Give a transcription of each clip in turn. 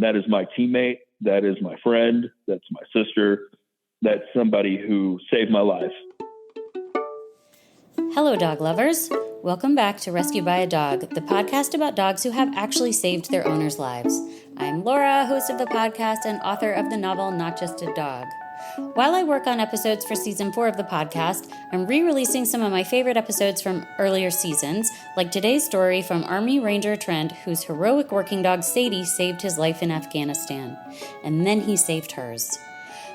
That is my teammate. That is my friend. That's my sister. That's somebody who saved my life. Hello, dog lovers. Welcome back to Rescued by a Dog, the podcast about dogs who have actually saved their owners' lives. I'm Laura, host of the podcast and author of the novel Not Just a Dog. While I work on episodes for season 4 of the podcast, I'm re-releasing some of my favorite episodes from earlier seasons, like today's story from Army Ranger Trent, whose heroic working dog Sadie saved his life in Afghanistan. And then he saved hers.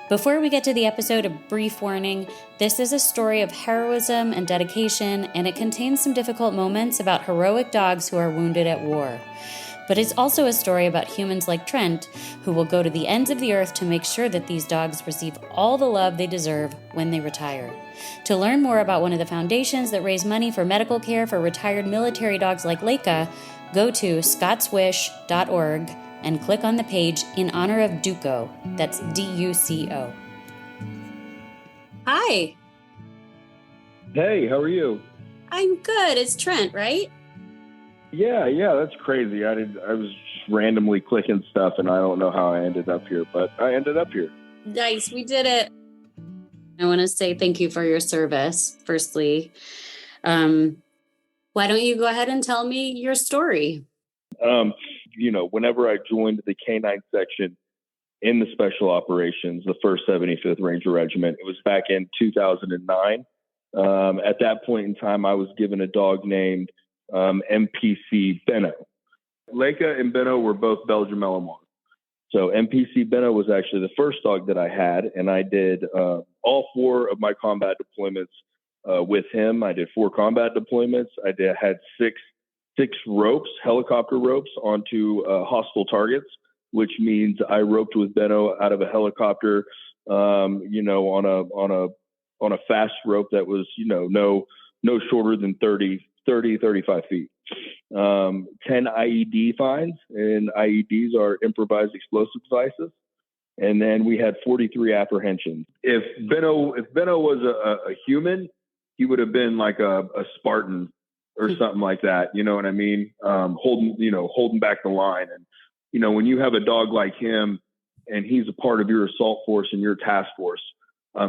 Before we get to the episode, a brief warning. This is a story of heroism and dedication, and it contains some difficult moments about heroic dogs who are wounded at war. But it's also a story about humans like Trent, who will go to the ends of the earth to make sure that these dogs receive all the love they deserve when they retire. To learn more about one of the foundations that raise money for medical care for retired military dogs like Layka, go to scottswish.org and click on the page in honor of Duco. That's D-U-C-O. Hi. Hey, how are you? I'm good. It's Trent, right? Yeah, that's crazy. I was just randomly clicking stuff, and I don't know how I ended up here, but I ended up here. Nice, we did it. I want to say thank you for your service, firstly. Why don't you go ahead and tell me your story? Whenever I joined the K-9 section in the Special Operations, the 1st 75th Ranger Regiment, it was back in 2009. At that point in time, I was given a dog named MPC Benno. Layka and Benno were both Belgian Malinois. So MPC Benno was actually the first dog that I had, and I did all 4 of my combat deployments with him. I did 4 combat deployments. Had six ropes, helicopter ropes, onto hostile targets, which means I roped with Benno out of a helicopter, on a fast rope that was, no shorter than 35 feet. 10 IED finds, and IEDs are improvised explosive devices. And then we had 43 apprehensions. If Benno was a human, he would have been like a Spartan or something like that. You know what I mean? Holding back the line. And, when you have a dog like him and he's a part of your assault force and your task force,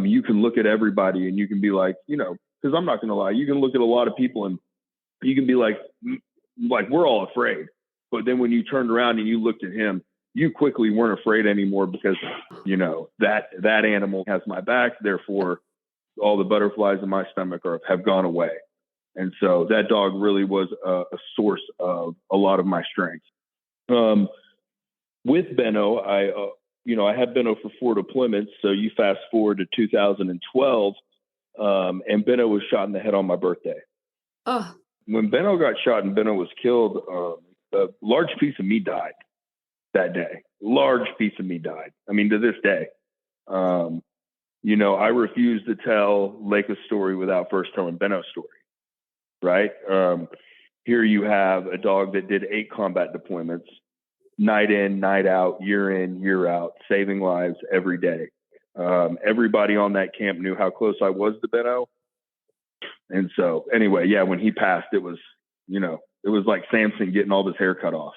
you can look at everybody and you can be like, because I'm not going to lie, you can look at a lot of people and you can be like we're all afraid. But then when you turned around and you looked at him, you quickly weren't afraid anymore because, that animal has my back. Therefore, all the butterflies in my stomach have gone away. And so that dog really was a source of a lot of my strength. With Benno, I had Benno for 4 deployments. So you fast forward to 2012, and Benno was shot in the head on my birthday. Oh. When Benno got shot and Benno was killed, a large piece of me died that day. Large piece of me died. I mean, to this day. I refuse to tell Layka's story without first telling Benno's story, right? Here you have a dog that did 8 combat deployments, night in, night out, year in, year out, saving lives every day. Everybody on that camp knew how close I was to Benno. And so anyway, yeah, when he passed, it was like Samson getting all his hair cut off.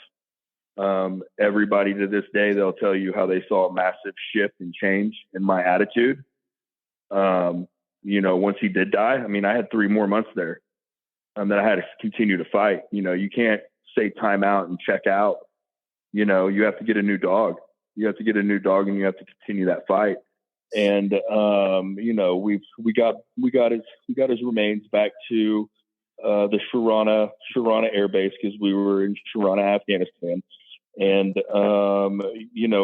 Everybody to this day, they'll tell you how they saw a massive shift and change in my attitude. Once he did die, I mean, I had 3 more months there that I had to continue to fight. You can't say time out and check out. You have to get a new dog. You have to get a new dog and you have to continue that fight. And, we got his remains back to, the Sharana Air Base, because we were in Sharana, Afghanistan. And,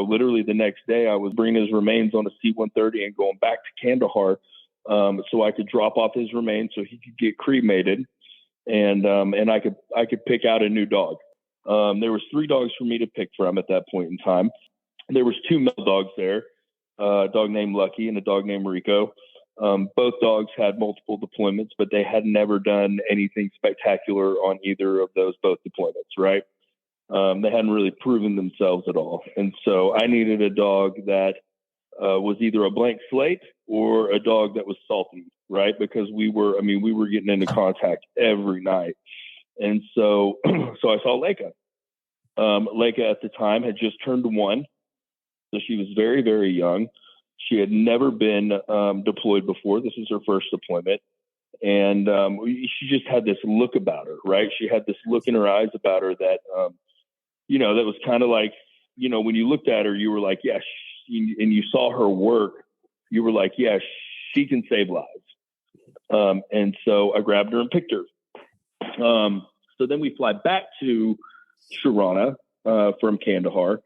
literally the next day I was bringing his remains on a C-130 and going back to Kandahar, so I could drop off his remains so he could get cremated. And I could pick out a new dog. There was 3 dogs for me to pick from at that point in time. There was 2 male dogs there, a dog named Lucky and a dog named Rico. Both dogs had multiple deployments, but they had never done anything spectacular on either of both deployments, right? They hadn't really proven themselves at all. And so I needed a dog that was either a blank slate or a dog that was salty, right? Because we were getting into contact every night. And so, so I saw Layka. Layka at the time had just turned 1. So she was very, very young. She had never been deployed before. This was her first deployment. And she just had this look about her, right? She had this look in her eyes about her that, that was kind of like, when you looked at her, you were like, yeah, and you saw her work, you were like, yeah, she can save lives. And so I grabbed her and picked her. So then we fly back to Sharana from Kandahar.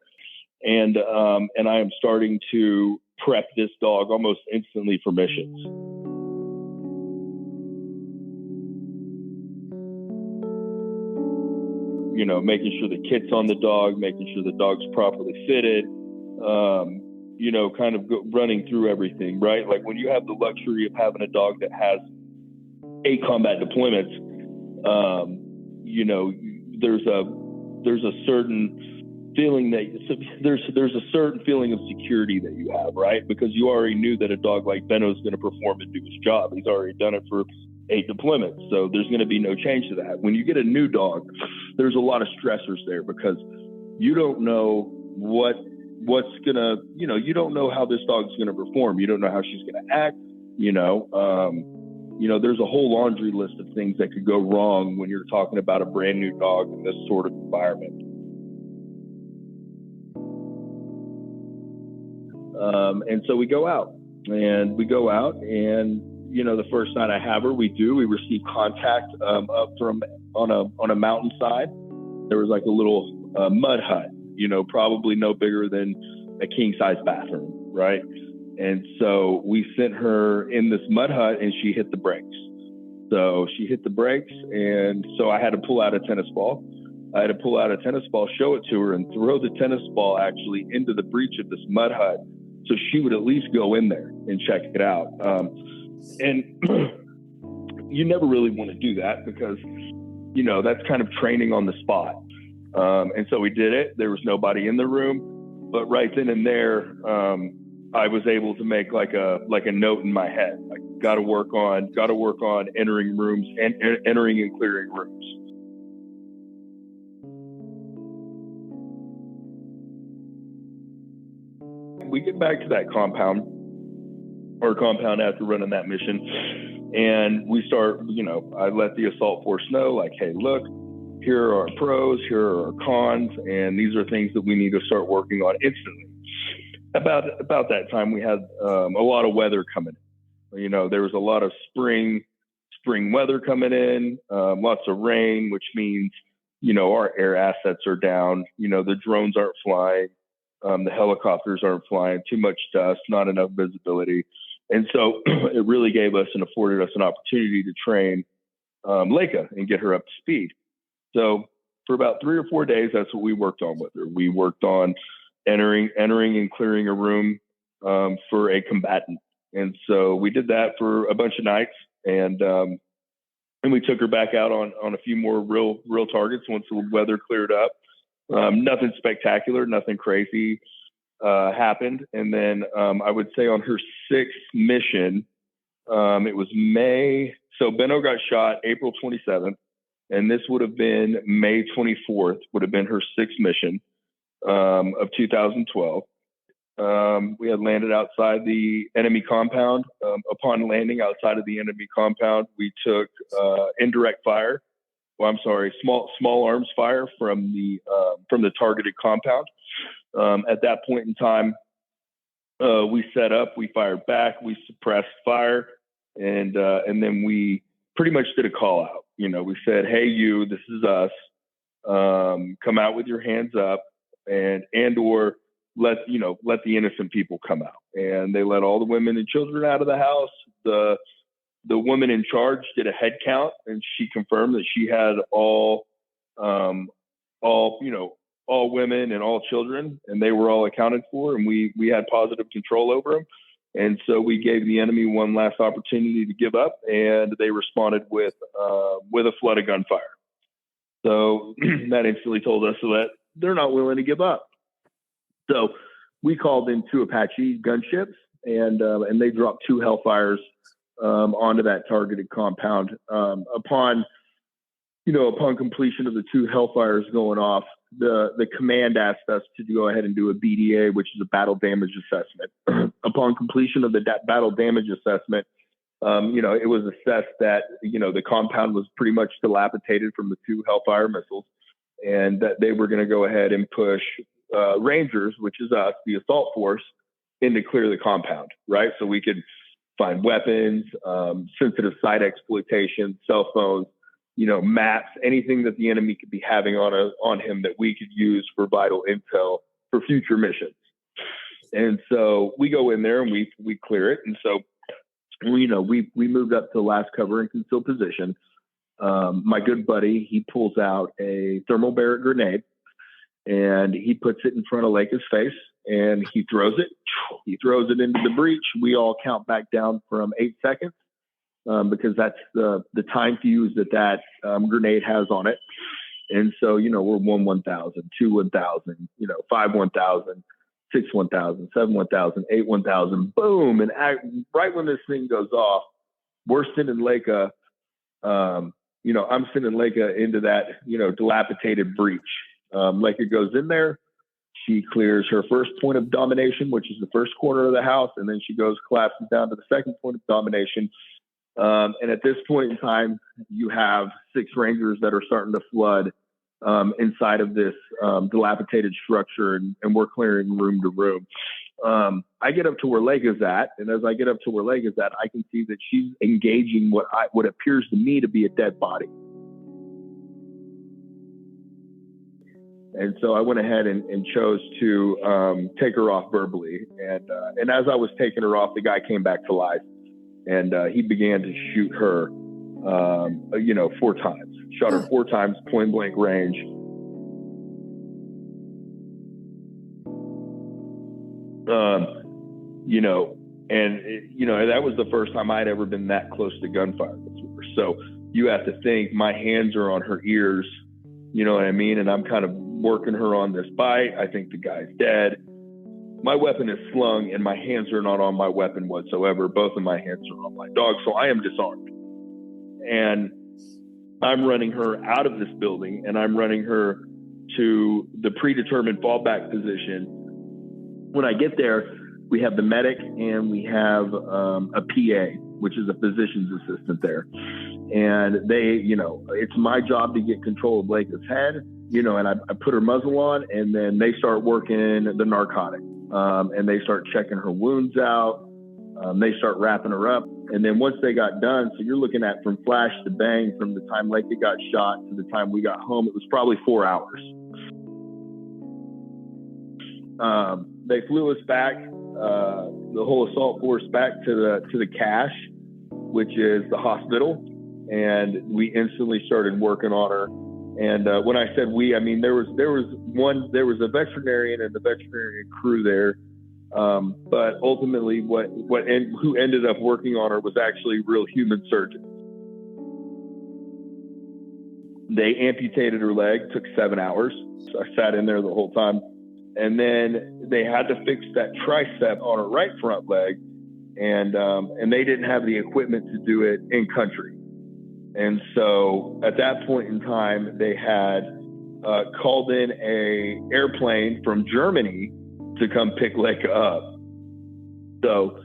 And I am starting to prep this dog almost instantly for missions. Making sure the kit's on the dog, making sure the dog's properly fitted, kind of running through everything, right? Like when you have the luxury of having a dog that has 8 combat deployments, there's a certain feeling there's a certain feeling of security that you have, right? Because you already knew that a dog like Benno's going to perform and do his job. He's already done it for 8 deployments. So there's going to be no change to that. When you get a new dog, there's a lot of stressors there because you don't know what's going to, you don't know how this dog's going to perform. You don't know how she's going to act, there's a whole laundry list of things that could go wrong when you're talking about a brand new dog in this sort of environment. And so we go out and the first night I have her, we receive contact up from on a mountainside. There was like a little mud hut, probably no bigger than a king size bathroom, right? And so we sent her in this mud hut and she hit the brakes. So she hit the brakes, and so I had to pull out a tennis ball. Show it to her, and throw the tennis ball actually into the breach of this mud hut, so she would at least go in there and check it out. And you never really want to do that because, that's kind of training on the spot. And so we did it. There was nobody in the room, but right then and there, I was able to make like a note in my head. I got to work on entering rooms and entering and clearing rooms. We get back to that compound after running that mission, and we start, I let the assault force know, like, hey, look, here are our pros, here are our cons, and these are things that we need to start working on instantly. About that time, we had a lot of weather coming in. There was a lot of spring weather coming in, lots of rain, which means, our air assets are down. The drones aren't flying. The helicopters aren't flying, too much dust, not enough visibility. And so it really afforded us an opportunity to train Layka and get her up to speed. So for about 3 or 4 days, that's what we worked on with her. We worked on entering and clearing a room for a combatant. And so we did that for a bunch of nights, and we took her back out on a few more real targets once the weather cleared up. Nothing spectacular, nothing crazy happened. And then I would say on her 6th mission, it was May. So Benno got shot April 27th, and this would have been May 24th, would have been her 6th mission of 2012. We had landed outside the enemy compound. Upon landing outside of the enemy compound, we took indirect fire. Small arms fire from the targeted compound. At that point in time, we set up, we fired back, we suppressed fire, and then we pretty much did a call out. We said, "Hey, you, this is us. Come out with your hands up, or let the innocent people come out." And they let all the women and children out of the house. The woman in charge did a head count, and she confirmed that she had all women and all children, and they were all accounted for, and we had positive control over them. And so we gave the enemy one last opportunity to give up, and they responded with a flood of gunfire. So that instantly told us that they're not willing to give up. So we called in 2 Apache gunships, and they dropped 2 Hellfires onto that targeted compound. Upon upon completion of the 2 Hellfires going off, the command asked us to go ahead and do a BDA, which is a battle damage assessment. Upon completion of the battle damage assessment, it was assessed that, the compound was pretty much dilapidated from the 2 Hellfire missiles, and that they were going to go ahead and push Rangers, which is us, the assault force, in to clear the compound, right? So we could find weapons, sensitive site exploitation, cell phones, maps, anything that the enemy could be having on him that we could use for vital intel for future missions. And so we go in there and we clear it. And so we moved up to last cover and concealed position. My good buddy, he pulls out a thermal barrett grenade and he puts it in front of Layka's face and he throws it. He throws it into the breach. We all count back down from 8 seconds. Because that's the time fuse that grenade has on it. And so, we're 1 1,000, 2 1,000, 5 1,000, 6 1,000, 7 1,000, 8 1,000, boom. And right when this thing goes off, we're sending Layka, I'm sending Layka into that, dilapidated breach. Layka goes in there. She clears her first point of domination, which is the first corner of the house. And then she collapses down to the second point of domination. And at this point in time, you have 6 Rangers that are starting to flood inside of this dilapidated structure, and we're clearing room to room. I get up to where Layka's at, and as I get up to where Layka's at, I can see that she's engaging what appears to me to be a dead body. And so I went ahead and chose to take her off verbally. And as I was taking her off, the guy came back to life. And he began to shoot her, 4 times. Shot her 4 times, point blank range. That was the first time I'd ever been that close to gunfire before. So you have to think my hands are on her ears, you know what I mean? And I'm kind of working her on this bite. I think the guy's dead. My weapon is slung and my hands are not on my weapon whatsoever. Both of my hands are on my dog. So I am disarmed. And I'm running her out of this building and I'm running her to the predetermined fallback position. When I get there, we have the medic and we have a PA, which is a physician's assistant there. And they, it's my job to get control of Layka's head, and I put her muzzle on and then they start working the narcotic. And they start checking her wounds out. They start wrapping her up. And then once they got done, so you're looking at from flash to bang, from the time Layka got shot to the time we got home, it was probably 4 hours. They flew us back, the whole assault force back to the cache, which is the hospital. And we instantly started working on her. And when I said we, I mean there was a veterinarian and the veterinarian crew there, but ultimately who ended up working on her was actually real human surgeons. They amputated her leg, took 7 hours. So I sat in there the whole time, and then they had to fix that tricep on her right front leg, and they didn't have the equipment to do it in country. And so at that point in time, they had called in a airplane from Germany to come pick Layka up. So,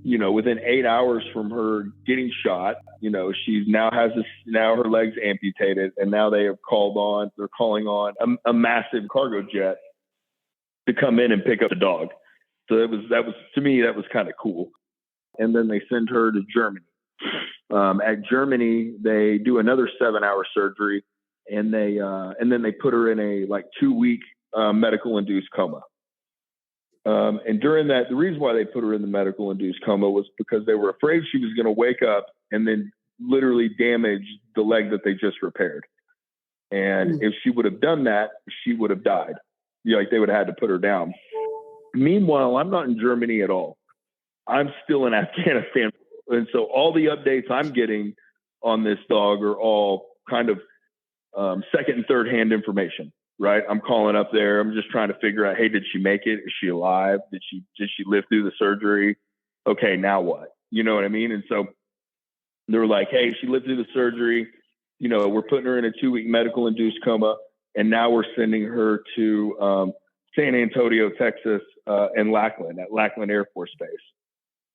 within 8 hours from her getting shot, she now her leg's amputated, and now they're calling on a massive cargo jet to come in and pick up the dog. So that was to me, that was kind of cool. And then they send her to Germany. At Germany, they do another 7-hour surgery, and then they put her in a 2-week medical induced coma. And during that, the reason why they put her in the medical induced coma was because they were afraid she was going to wake up and then literally damage the leg that they just repaired. And if she would have done that, she would have died. They would have had to put her down. Meanwhile, I'm not in Germany at all. I'm still in Afghanistan. And so all the updates I'm getting on this dog are all kind of second and third hand information, right? I'm calling up there. I'm just trying to figure out, hey, did she make it? Is she alive? Did she live through the surgery? Okay, now what? You know what I mean? And so they're like, hey, she lived through the surgery. we're putting her in a 2-week medical induced coma, and now we're sending her to San Antonio, Texas, and at Lackland Air Force Base.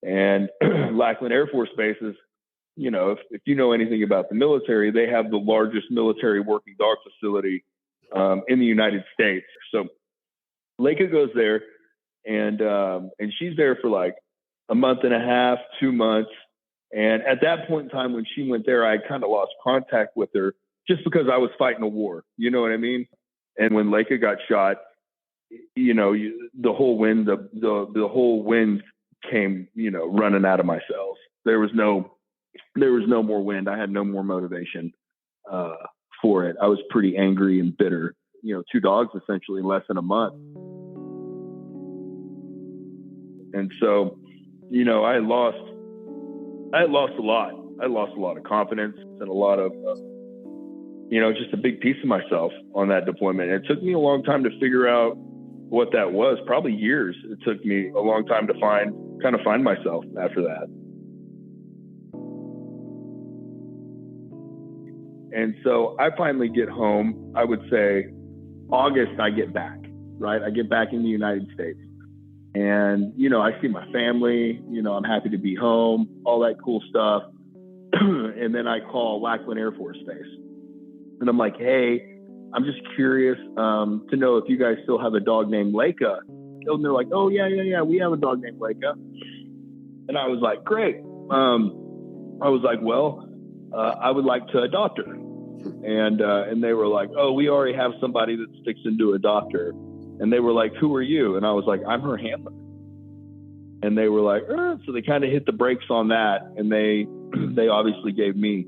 And Lackland Air Force Base is, if you know anything about the military, they have the largest military working dog facility in the United States. So Layka goes there, and she's there for like a month and a half, 2 months. And at that point in time, when she went there, I kind of lost contact with her just because I was fighting a war. You know what I mean? And when Layka got shot, the whole wind came, running out of my cells. There was no more wind. I had no more motivation for it. I was pretty angry and bitter. 2 dogs essentially in less than a month. And so, I had lost a lot. I lost a lot of confidence and a lot of, just a big piece of myself on that deployment. It took me a long time to figure out what that was, probably years. It took me a long time to find myself after that. And so I finally get home. I would say August, I get back, right? I get back in the United States. And, I see my family, I'm happy to be home, all that cool stuff. And then I call Lackland Air Force Base. And I'm like, hey, I'm just curious to know if you guys still have a dog named Layka. And they're like, oh, yeah, we have a dog named Layka. And I was like, great. I was like, well, I would like to adopt her. And they were like, oh, we already have somebody that sticks into adopt her. And they were like, who are you? And I was like, I'm her handler. And they were like, so they kind of hit the brakes on that. And they obviously gave me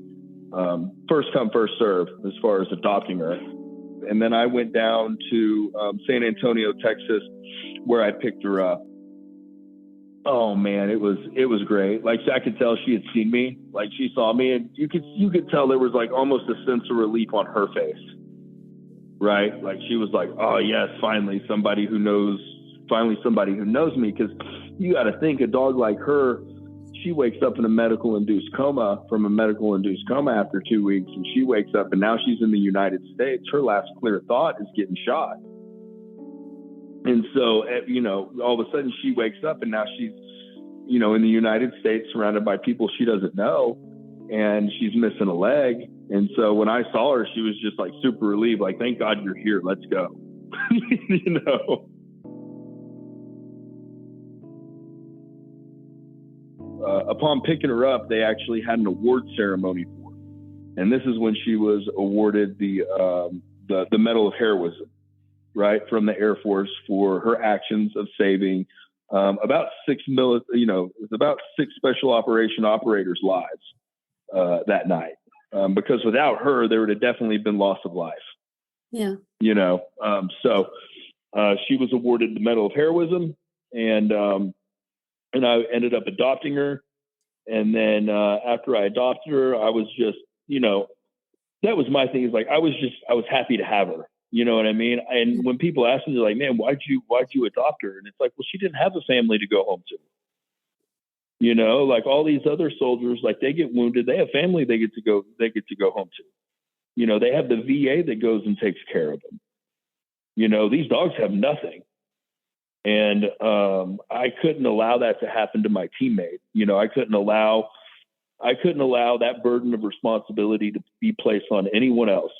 first come, first serve as far as adopting her. And then I went down to San Antonio, Texas, where I picked her up. Oh man, it was great. Like I could tell she had seen me, like she saw me, and you could tell there was like almost a sense of relief on her face. Right? Like she was like, oh yes, finally somebody who knows me. Because you got to think, a dog like her, she wakes up in a medical induced coma after 2 weeks, and she wakes up and now she's in the United States. Her last clear thought is getting shot. And so, all of a sudden she wakes up and now she's, in the United States surrounded by people she doesn't know, and she's missing a leg. And so when I saw her, she was just like super relieved, like, thank God you're here. Let's go. Upon picking her up, they actually had an award ceremony for her. And this is when she was awarded the Medal of Heroism, right, from the Air Force for her actions of saving about 6 special operation operators' lives that night. Because without her, there would have definitely been loss of life. Yeah. So she was awarded the Medal of Heroism, and I ended up adopting her. And then after I adopted her, I was just, that was my thing, is like, I was happy to have her. You know what I mean? And when people ask me, they're like, man, why'd you adopt her? And it's like, well, she didn't have a family to go home to. Like all these other soldiers, like they get wounded, they have family they get to go home to. They have the VA that goes and takes care of them. These dogs have nothing. And I couldn't allow that to happen to my teammate. I couldn't allow that burden of responsibility to be placed on anyone else,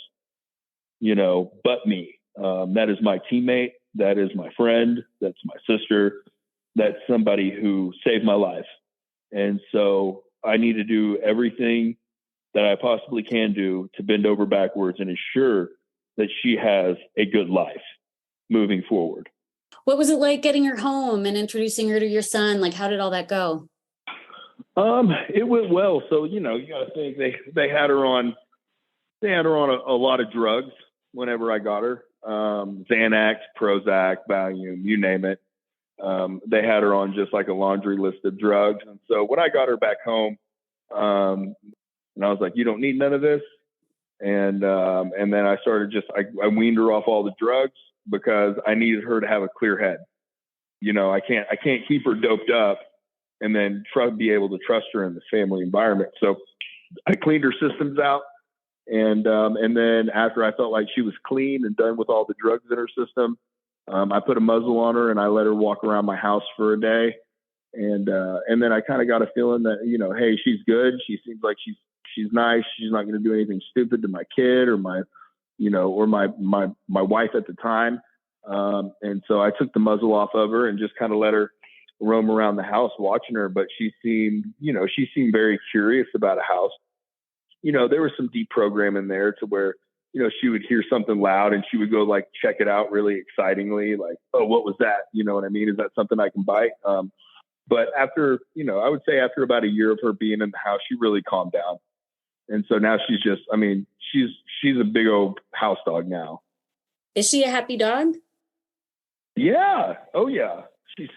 but me. That is my teammate. That is my friend. That's my sister. That's somebody who saved my life. And so I need to do everything that I possibly can do to bend over backwards and ensure that she has a good life moving forward. What was it like getting her home and introducing her to your son? Like, how did all that go? It went well. So, you got to think they had her on a lot of drugs whenever I got her. Xanax, Prozac, Valium, you name it. They had her on just like a laundry list of drugs. And so when I got her back home, and I was like, you don't need none of this. And then I started I weaned her off all the drugs because I needed her to have a clear head. I can't keep her doped up and then be able to trust her in the family environment. So I cleaned her systems out. And then after I felt like she was clean and done with all the drugs in her system, I put a muzzle on her and I let her walk around my house for a day. And then I kind of got a feeling that, hey, she's good. She seems like she's nice. She's not going to do anything stupid to my kid or my wife at the time. And so I took the muzzle off of her and just kind of let her roam around the house watching her. But she seemed very curious about a house. There was some deprogramming there to where, she would hear something loud and she would go like check it out really excitingly, like, oh, what was that? You know what I mean? Is that something I can bite? But after, I would say after about a year of her being in the house, she really calmed down. And so now she's just, she's a big old house dog now. Is she a happy dog? Yeah. Oh yeah. She's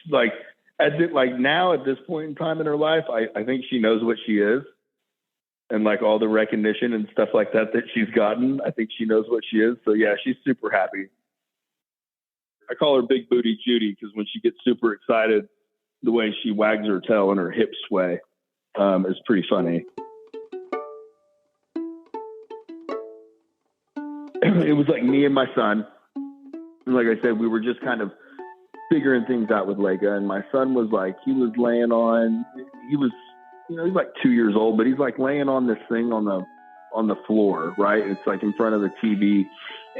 like, now at this point in time in her life, I think she knows what she is. And like all the recognition and stuff like that she's gotten, I think she knows what she is. So yeah, she's super happy. I call her Big Booty Judy because when she gets super excited, the way she wags her tail and her hips sway is pretty funny. It was like me and my son. Like I said, we were just kind of figuring things out with Layka, and my son was like, he was he's like 2 years old, but he's like laying on this thing on the floor, right? It's like in front of the TV.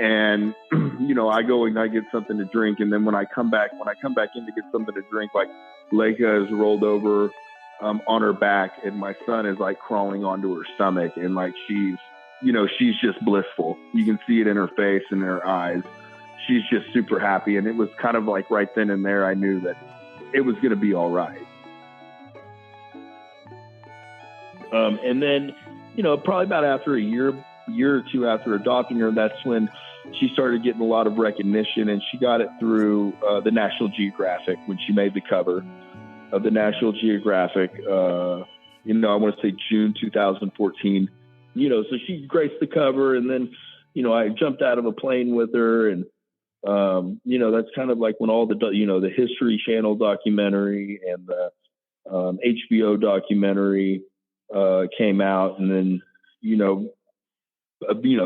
And, I go and I get something to drink. And then when I come back in to get something to drink, like Layka is rolled over on her back and my son is like crawling onto her stomach. And like, she's just blissful. You can see it in her face and in her eyes. She's just super happy. And it was kind of like right then and there, I knew that it was going to be all right. And then, probably about after a year or two after adopting her, that's when she started getting a lot of recognition, and she got it through the National Geographic when she made the cover of the National Geographic. I want to say June 2014. So she graced the cover, and then, I jumped out of a plane with her, and that's kind of like when all the History Channel documentary and the HBO documentary came out. And then,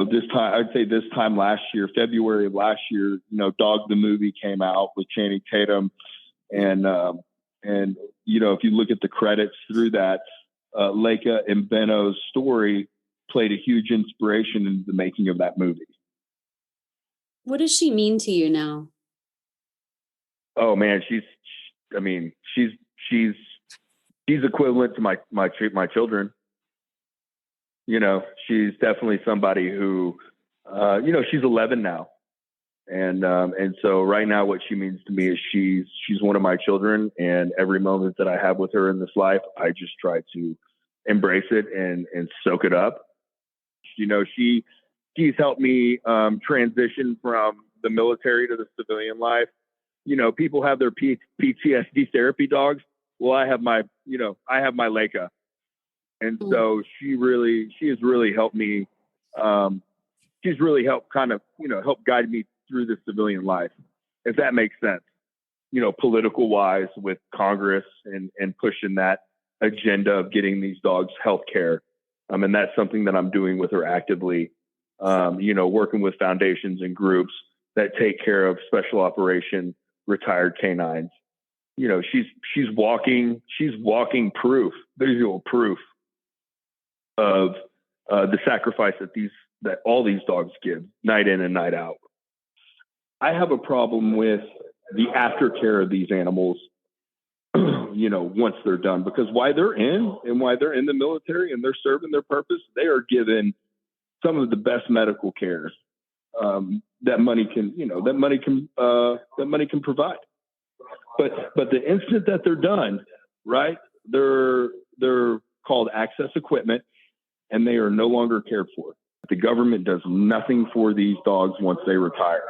this time, I'd say this time last year, February of last year, Dog the movie came out with Channing Tatum. And if you look at the credits through that, Layka and Benno's story played a huge inspiration in the making of that movie. What does she mean to you now? Oh man, she's equivalent to my children. She's definitely somebody who, she's 11 now. And so right now what she means to me is she's one of my children, and every moment that I have with her in this life, I just try to embrace it and soak it up. She's helped me transition from the military to the civilian life. People have their PTSD therapy dogs. Well, I have my Layka. And so she has really helped me. She's really helped kind of, help guide me through the civilian life, if that makes sense, political wise with Congress and pushing that agenda of getting these dogs health care. And that's something that I'm doing with her actively, working with foundations and groups that take care of special operation retired canines. She's walking proof, visual proof of the sacrifice that all these dogs give night in and night out. I have a problem with the aftercare of these animals, once they're done, because while they're in the military and they're serving their purpose, they are given some of the best medical care that money can provide. But the instant that they're done, right, they're called access equipment, and they are no longer cared for. The government does nothing for these dogs once they retire,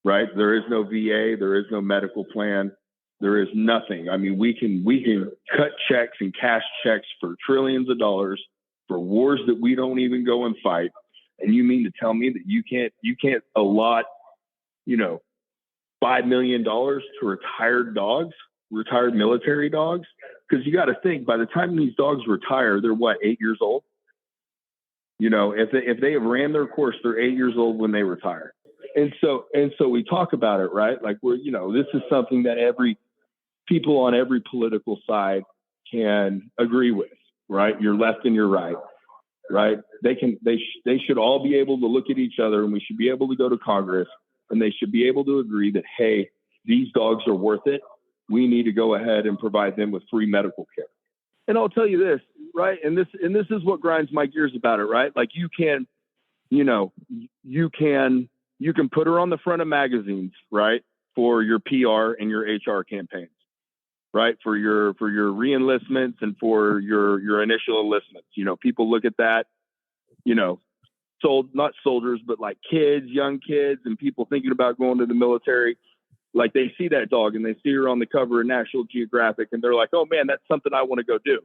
right? There is no VA, there is no medical plan, there is nothing. I mean, we can cut checks and cash checks for trillions of dollars for wars that we don't even go and fight. And you mean to tell me that you can't allot, $5 million to retired military dogs? Because you got to think, by the time these dogs retire, they're 8 years old? You know, if they have ran their course, they're 8 years old when they retire. And so we talk about it, right? Like this is something that people on every political side can agree with, right? Your left and your right, right? They should all be able to look at each other, and we should be able to go to Congress, and they should be able to agree that, hey, these dogs are worth it. We need to go ahead and provide them with free medical care. And I'll tell you this, right? And this is what grinds my gears about it, right? Like you can put her on the front of magazines, right? For your PR and your HR campaigns, right? For your re-enlistments and for your initial enlistments. You know, people look at that, not soldiers, but like kids, young kids, and people thinking about going to the military. Like they see that dog and they see her on the cover of National Geographic and they're like, oh man, that's something I want to go do.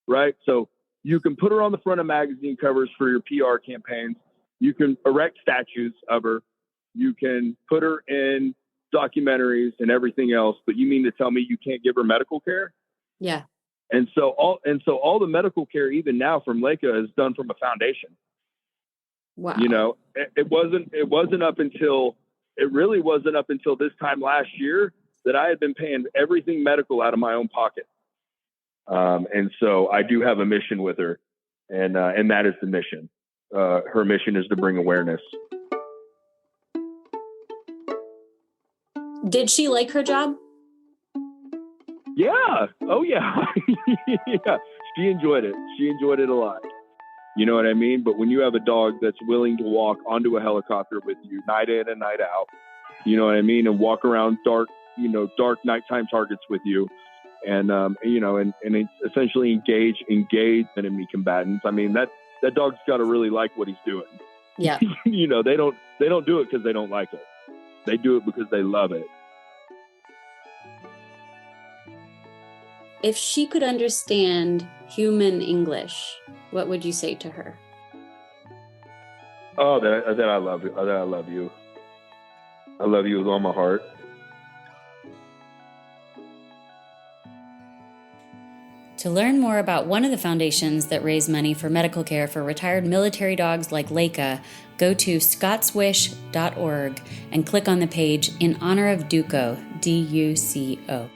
Right. So you can put her on the front of magazine covers for your PR campaigns. You can erect statues of her. You can put her in documentaries and everything else, but you mean to tell me you can't give her medical care? Yeah. And so all the medical care, even now from Layka, is done from a foundation. Wow. It really wasn't up until this time last year that I had been paying everything medical out of my own pocket. And so I do have a mission with her, and that is the mission. Her mission is to bring awareness. Did she like her job? Yeah. Oh yeah. Yeah. She enjoyed it. She enjoyed it a lot. You know what I mean? But when you have a dog that's willing to walk onto a helicopter with you night in and night out, you know what I mean? And walk around dark nighttime targets with you and essentially engage enemy combatants. I mean, that dog's got to really like what he's doing. Yeah. They don't do it because they don't like it. They do it because they love it. If she could understand human English, what would you say to her? Oh, that I love you. That I love you. I love you with all my heart. To learn more about one of the foundations that raise money for medical care for retired military dogs like Layka, go to scottswish.org and click on the page In Honor of Duco, D-U-C-O.